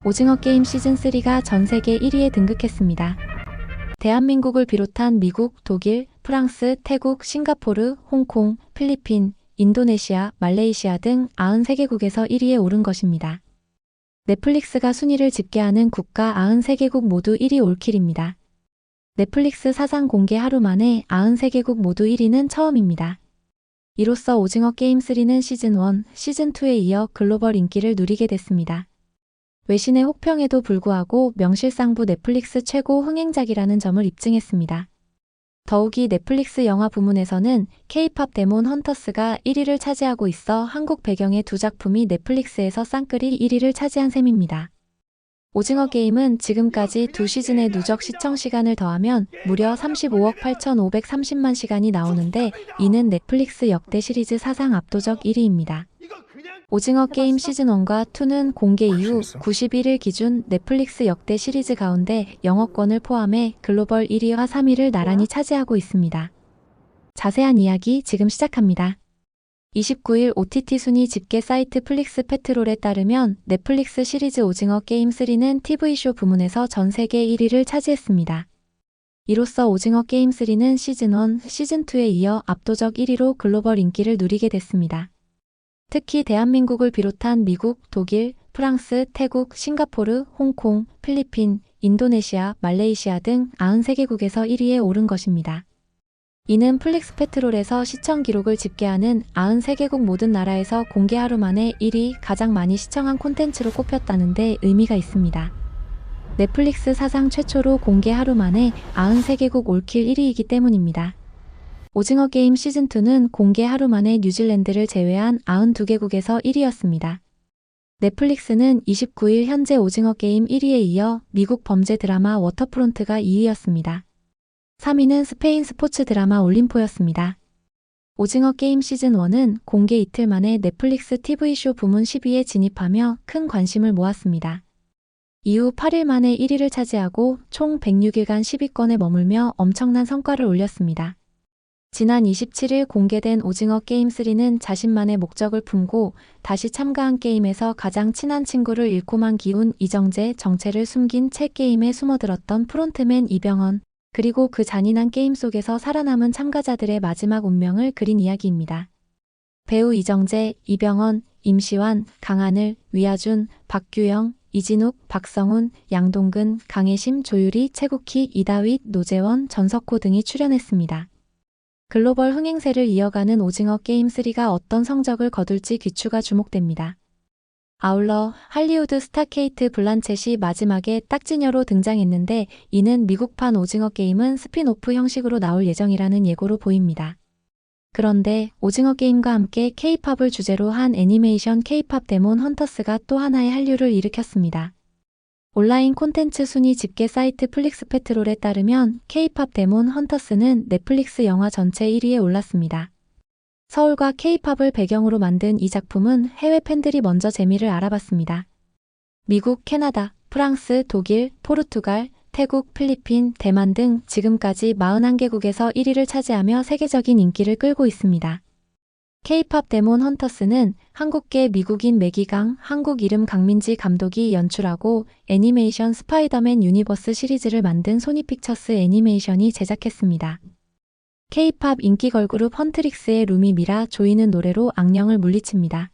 오징어 게임 시즌3가 전 세계 1위에 등극했습니다. 대한민국을 비롯한 미국, 독일, 프랑스, 태국, 싱가포르, 홍콩, 필리핀, 인도네시아, 말레이시아 등 93개국에서 1위에 오른 것입니다. 넷플릭스가 순위를 집계하는 국가 93개국 모두 1위 올킬입니다. 넷플릭스 사상 공개 하루 만에 93개국 모두 1위는 처음입니다. 이로써 오징어 게임 3는 시즌1, 시즌2에 이어 글로벌 인기를 누리게 됐습니다. 외신의 혹평에도 불구하고 명실상부 넷플릭스 최고 흥행작이라는 점을 입증했습니다. 더욱이 넷플릭스 영화 부문에서는 K-팝 데몬 헌터스가 1위를 차지하고 있어 한국 배경의 두 작품이 넷플릭스에서 쌍끌이 1위를 차지한 셈입니다. 오징어 게임은 지금까지 두 시즌의 누적 시청 시간을 더하면 무려 35억 8,530만 시간이 나오는데 이는 넷플릭스 역대 시리즈 사상 압도적 1위입니다. 오징어 게임 시즌1과 2는 공개 이후 91일 기준 넷플릭스 역대 시리즈 가운데 영어권을 포함해 글로벌 1위와 3위를 나란히 차지하고 있습니다. 자세한 이야기 지금 시작합니다. 29일 OTT 순위 집계 사이트 플릭스 페트롤에 따르면 넷플릭스 시리즈 오징어 게임 3는 TV쇼 부문에서 전 세계 1위를 차지했습니다. 이로써 오징어 게임 3는 시즌1, 시즌2에 이어 압도적 1위로 글로벌 인기를 누리게 됐습니다. 특히 대한민국을 비롯한 미국, 독일, 프랑스, 태국, 싱가포르, 홍콩, 필리핀, 인도네시아, 말레이시아 등 93개국에서 1위에 오른 것입니다. 이는 플릭스 페트롤에서 시청 기록을 집계하는 93개국 모든 나라에서 공개 하루 만에 1위 가장 많이 시청한 콘텐츠로 꼽혔다는 데 의미가 있습니다. 넷플릭스 사상 최초로 공개 하루 만에 93개국 올킬 1위이기 때문입니다. 오징어 게임 시즌2는 공개 하루 만에 뉴질랜드를 제외한 92개국에서 1위였습니다. 넷플릭스는 29일 현재 오징어 게임 1위에 이어 미국 범죄 드라마 워터프론트가 2위였습니다. 3위는 스페인 스포츠 드라마 올림포였습니다. 오징어 게임 시즌1은 공개 이틀 만에 넷플릭스 TV쇼 부문 10위에 진입하며 큰 관심을 모았습니다. 이후 8일 만에 1위를 차지하고 총 106일간 10위권에 머물며 엄청난 성과를 올렸습니다. 지난 27일 공개된 오징어 게임 3는 자신만의 목적을 품고 다시 참가한 게임에서 가장 친한 친구를 잃고만 기운 이정재 정체를 숨긴 채 게임에 숨어들었던 프론트맨 이병헌, 그리고 그 잔인한 게임 속에서 살아남은 참가자들의 마지막 운명을 그린 이야기입니다. 배우 이정재, 이병헌, 임시완, 강하늘, 위아준, 박규영, 이진욱, 박성훈, 양동근, 강혜심, 조유리, 최국희, 이다윗, 노재원, 전석호 등이 출연했습니다. 글로벌 흥행세를 이어가는 오징어 게임 3가 어떤 성적을 거둘지 귀추가 주목됩니다. 아울러 할리우드 스타 케이트 블란쳇이 마지막에 딱지녀로 등장했는데 이는 미국판 오징어 게임은 스핀오프 형식으로 나올 예정이라는 예고로 보입니다. 그런데 오징어 게임과 함께 K-팝을 주제로 한 애니메이션 K-팝 데몬 헌터스가 또 하나의 한류를 일으켰습니다. 온라인 콘텐츠 순위 집계 사이트 플릭스 페트롤에 따르면 K-팝 데몬 헌터스는 넷플릭스 영화 전체 1위에 올랐습니다. 서울과 K-팝을 배경으로 만든 이 작품은 해외 팬들이 먼저 재미를 알아봤습니다. 미국, 캐나다, 프랑스, 독일, 포르투갈, 태국, 필리핀, 대만 등 지금까지 41개국에서 1위를 차지하며 세계적인 인기를 끌고 있습니다. K-팝 데몬 헌터스는 한국계 미국인 매기강, 한국 이름 강민지 감독이 연출하고 애니메이션 스파이더맨 유니버스 시리즈를 만든 소니픽처스 애니메이션이 제작했습니다. K-팝 인기 걸그룹 헌트릭스의 루미 미라 조이는 노래로 악령을 물리칩니다.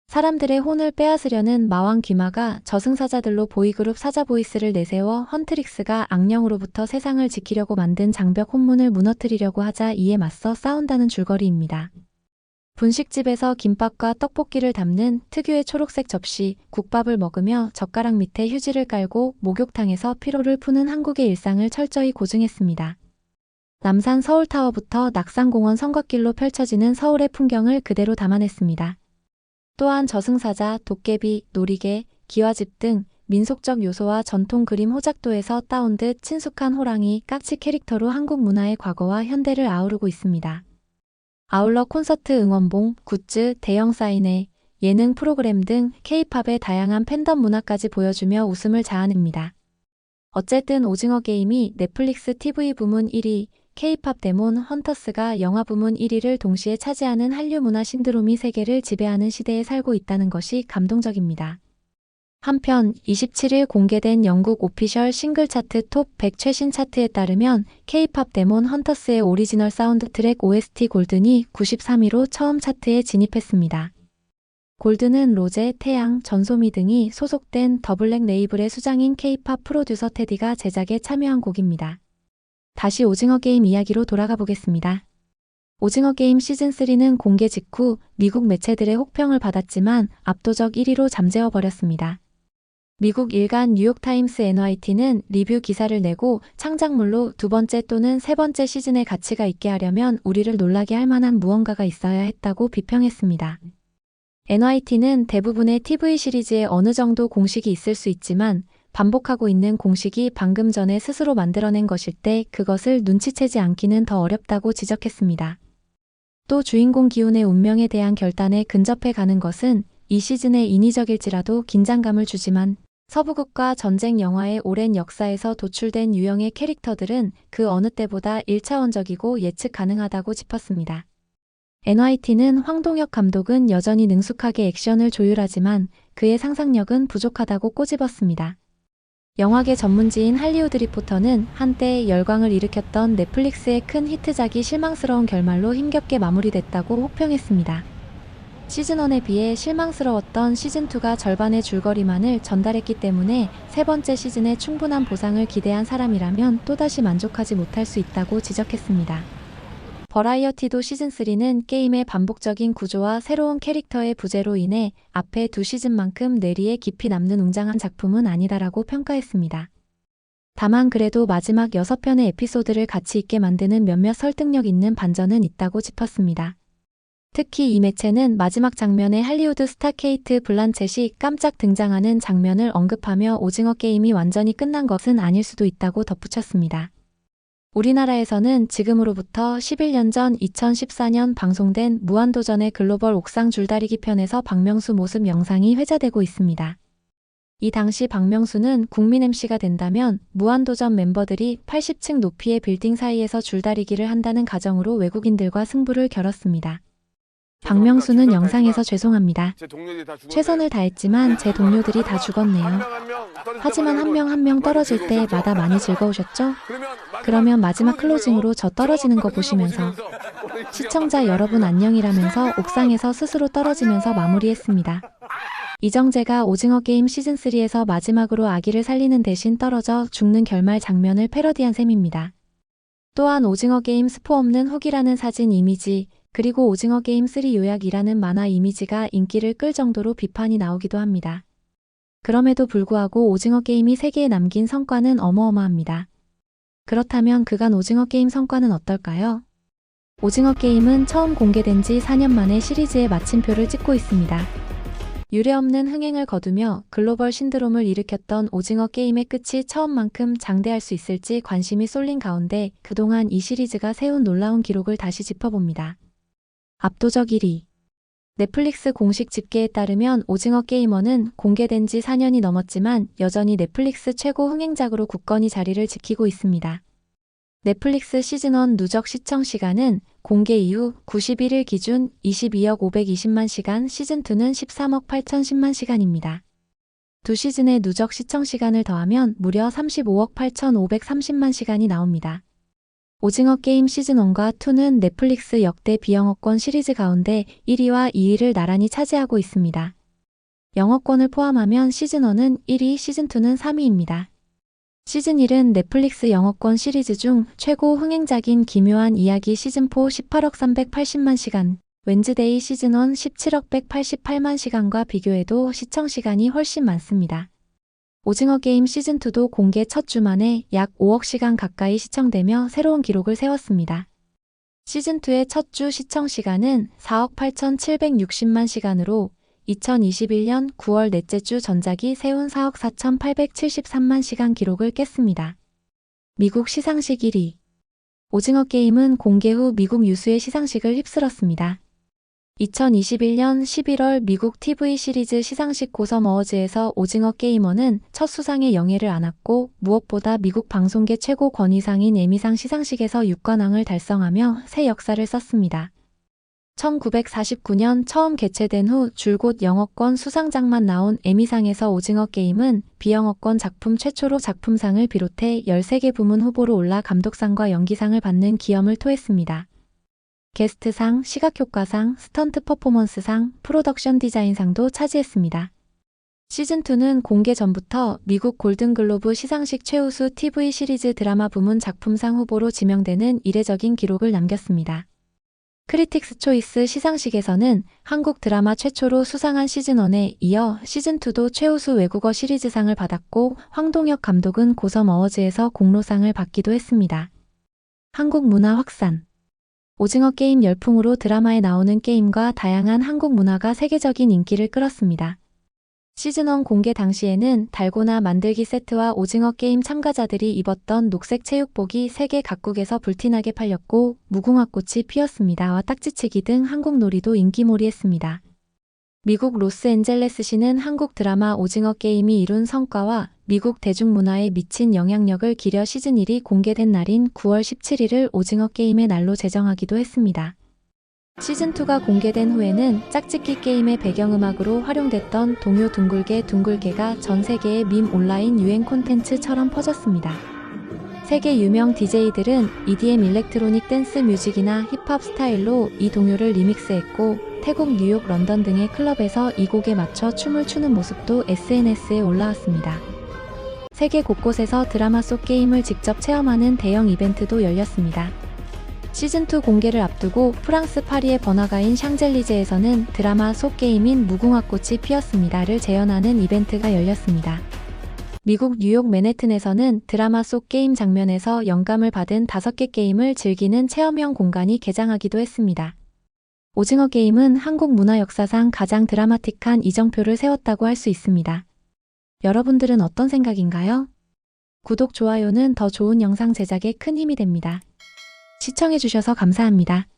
사람들의 혼을 빼앗으려는 마왕 귀마가 저승사자들로 보이그룹 사자보이스를 내세워 헌트릭스가 악령으로부터 세상을 지키려고 만든 장벽 혼문을 무너뜨리려고 하자 이에 맞서 싸운다는 줄거리입니다. 분식집에서 김밥과 떡볶이를 담는 특유의 초록색 접시, 국밥을 먹으며 젓가락 밑에 휴지를 깔고 목욕탕에서 피로를 푸는 한국의 일상을 철저히 고증했습니다. 남산 서울타워부터 낙산공원 성곽길로 펼쳐지는 서울의 풍경을 그대로 담아냈습니다. 또한 저승사자, 도깨비, 놀이개, 기와집 등 민속적 요소와 전통 그림 호작도에서 따온 듯 친숙한 호랑이, 깍지 캐릭터로 한국 문화의 과거와 현대를 아우르고 있습니다. 아울러 콘서트 응원봉, 굿즈, 대형 사인회, 예능 프로그램 등 K-팝의 다양한 팬덤 문화까지 보여주며 웃음을 자아냅니다. 어쨌든 오징어 게임이 넷플릭스 TV 부문 1위, K-팝 데몬 헌터스가 영화 부문 1위를 동시에 차지하는 한류 문화 신드롬이 세계를 지배하는 시대에 살고 있다는 것이 감동적입니다. 한편 27일 공개된 영국 오피셜 싱글 차트 톱 100 최신 차트에 따르면 K-팝 데몬 헌터스의 오리지널 사운드 트랙 OST 골든이 93위로 처음 차트에 진입했습니다. 골든은 로제, 태양, 전소미 등이 소속된 더블랙 레이블의 수장인 K-팝 프로듀서 테디가 제작에 참여한 곡입니다. 다시 오징어 게임 이야기로 돌아가 보겠습니다. 오징어 게임 시즌3는 공개 직후 미국 매체들의 혹평을 받았지만 압도적 1위로 잠재워 버렸습니다. 미국 일간 뉴욕타임스 NYT는 리뷰 기사를 내고 창작물로 두 번째 또는 세 번째 시즌의 가치가 있게 하려면 우리를 놀라게 할 만한 무언가가 있어야 했다고 비평했습니다. NYT는 대부분의 TV 시리즈에 어느 정도 공식이 있을 수 있지만 반복하고 있는 공식이 방금 전에 스스로 만들어낸 것일 때 그것을 눈치채지 않기는 더 어렵다고 지적했습니다. 또 주인공 기훈의 운명에 대한 결단에 근접해 가는 것은 이 시즌의 인위적일지라도 긴장감을 주지만 서부극과 전쟁 영화의 오랜 역사에서 도출된 유형의 캐릭터들은 그 어느 때보다 1차원적이고 예측 가능하다고 짚었습니다. NYT는 황동혁 감독은 여전히 능숙하게 액션을 조율하지만 그의 상상력은 부족하다고 꼬집었습니다. 영화계 전문지인 할리우드 리포터는 한때 열광을 일으켰던 넷플릭스의 큰 히트작이 실망스러운 결말로 힘겹게 마무리됐다고 혹평했습니다. 시즌1에 비해 실망스러웠던 시즌2가 절반의 줄거리만을 전달했기 때문에 세 번째 시즌에 충분한 보상을 기대한 사람이라면 또다시 만족하지 못할 수 있다고 지적했습니다. 버라이어티도 시즌3는 게임의 반복적인 구조와 새로운 캐릭터의 부재로 인해 앞에 두 시즌만큼 뇌리에 깊이 남는 웅장한 작품은 아니다라고 평가했습니다. 다만 그래도 마지막 6편의 에피소드를 가치 있게 만드는 몇몇 설득력 있는 반전은 있다고 짚었습니다. 특히 이 매체는 마지막 장면에 할리우드 스타 케이트 블란쳇이 깜짝 등장하는 장면을 언급하며 오징어 게임이 완전히 끝난 것은 아닐 수도 있다고 덧붙였습니다. 우리나라에서는 지금으로부터 11년 전 2014년 방송된 무한도전의 글로벌 옥상 줄다리기 편에서 박명수 모습 영상이 회자되고 있습니다. 이 당시 박명수는 국민 MC가 된다면 무한도전 멤버들이 80층 높이의 빌딩 사이에서 줄다리기를 한다는 가정으로 외국인들과 승부를 겨뤘습니다. 박명수는 영상에서 죄송합니다. 최선을 다했지만 제 동료들이 다 죽었네요. 하지만 한 명 한 명 떨어질 때마다 많이 즐거우셨죠? 그러면 마지막 클로징으로 저 떨어지는 거 보시면서 시청자 여러분 안녕이라면서 옥상에서 스스로 떨어지면서 마무리했습니다. 이정재가 오징어 게임 시즌3에서 마지막으로 아기를 살리는 대신 떨어져 죽는 결말 장면을 패러디한 셈입니다. 또한 오징어 게임 스포 없는 훅이라는 사진 이미지, 그리고 오징어 게임 3 요약이라는 만화 이미지가 인기를 끌 정도로 비판이 나오기도 합니다. 그럼에도 불구하고 오징어 게임이 세계에 남긴 성과는 어마어마합니다. 그렇다면 그간 오징어 게임 성과는 어떨까요? 오징어 게임은 처음 공개된 지 4년 만에 시리즈의 마침표를 찍고 있습니다. 유례없는 흥행을 거두며 글로벌 신드롬을 일으켰던 오징어 게임의 끝이 처음만큼 장대할 수 있을지 관심이 쏠린 가운데 그동안 이 시리즈가 세운 놀라운 기록을 다시 짚어봅니다. 압도적 1위. 넷플릭스 공식 집계에 따르면 오징어 게이머는 공개된 지 4년이 넘었지만 여전히 넷플릭스 최고 흥행작으로 굳건히 자리를 지키고 있습니다. 넷플릭스 시즌1 누적 시청 시간은 공개 이후 91일 기준 22억 520만 시간, 시즌2는 13억 8,010만 시간입니다. 두 시즌의 누적 시청 시간을 더하면 무려 35억 8,530만 시간이 나옵니다. 오징어 게임 시즌1과 2는 넷플릭스 역대 비영어권 시리즈 가운데 1위와 2위를 나란히 차지하고 있습니다. 영어권을 포함하면 시즌1은 1위, 시즌2는 3위입니다. 시즌1은 넷플릭스 영어권 시리즈 중 최고 흥행작인 기묘한 이야기 시즌4 18억 380만 시간, 웬즈데이 시즌1 17억 188만 시간과 비교해도 시청시간이 훨씬 많습니다. 오징어 게임 시즌2도 공개 첫 주 만에 약 5억 시간 가까이 시청되며 새로운 기록을 세웠습니다. 시즌2의 첫 주 시청시간은 4억 8,760만 시간으로 2021년 9월 넷째 주 전작이 세운 4억 4,873만 시간 기록을 깼습니다. 미국 시상식 1위. 오징어 게임은 공개 후 미국 유수의 시상식을 휩쓸었습니다. 2021년 11월 미국 TV 시리즈 시상식 고섬 어워즈에서 오징어 게이머는 첫 수상의 영예를 안았고 무엇보다 미국 방송계 최고 권위상인 에미상 시상식에서 6관왕을 달성하며 새 역사를 썼습니다. 1949년 처음 개최된 후 줄곧 영어권 수상작만 나온 에미상에서 오징어 게임은 비영어권 작품 최초로 작품상을 비롯해 13개 부문 후보로 올라 감독상과 연기상을 받는 기염을 토했습니다. 게스트상, 시각효과상, 스턴트 퍼포먼스상, 프로덕션 디자인상도 차지했습니다. 시즌2는 공개 전부터 미국 골든글로브 시상식 최우수 TV 시리즈 드라마 부문 작품상 후보로 지명되는 이례적인 기록을 남겼습니다. 크리틱스 초이스 시상식에서는 한국 드라마 최초로 수상한 시즌1에 이어 시즌2도 최우수 외국어 시리즈상을 받았고 황동혁 감독은 고섬 어워즈에서 공로상을 받기도 했습니다. 한국 문화 확산. 오징어 게임 열풍으로 드라마에 나오는 게임과 다양한 한국 문화가 세계적인 인기를 끌었습니다. 시즌1 공개 당시에는 달고나 만들기 세트와 오징어 게임 참가자들이 입었던 녹색 체육복이 세계 각국에서 불티나게 팔렸고 무궁화꽃이 피었습니다와 딱지치기 등 한국 놀이도 인기몰이했습니다. 미국 로스앤젤레스시는 한국 드라마 오징어 게임이 이룬 성과와 미국 대중문화에 미친 영향력을 기려 시즌1이 공개된 날인 9월 17일을 오징어 게임의 날로 제정하기도 했습니다. 시즌2가 공개된 후에는 짝짓기 게임의 배경음악으로 활용됐던 동요 둥글게 둥글게가 전 세계의 밈 온라인 유행 콘텐츠처럼 퍼졌습니다. 세계 유명 DJ들은 EDM 일렉트로닉 댄스 뮤직이나 힙합 스타일로 이 동요를 리믹스했고 태국, 뉴욕, 런던 등의 클럽에서 이 곡에 맞춰 춤을 추는 모습도 SNS에 올라왔습니다. 세계 곳곳에서 드라마 속 게임을 직접 체험하는 대형 이벤트도 열렸습니다. 시즌2 공개를 앞두고 프랑스 파리의 번화가인 샹젤리제에서는 드라마 속 게임인 무궁화꽃이 피었습니다를 재현하는 이벤트가 열렸습니다. 미국 뉴욕 맨해튼에서는 드라마 속 게임 장면에서 영감을 받은 5개 게임을 즐기는 체험형 공간이 개장하기도 했습니다. 오징어 게임은 한국 문화 역사상 가장 드라마틱한 이정표를 세웠다고 할 수 있습니다. 여러분들은 어떤 생각인가요? 구독, 좋아요는 더 좋은 영상 제작에 큰 힘이 됩니다. 시청해주셔서 감사합니다.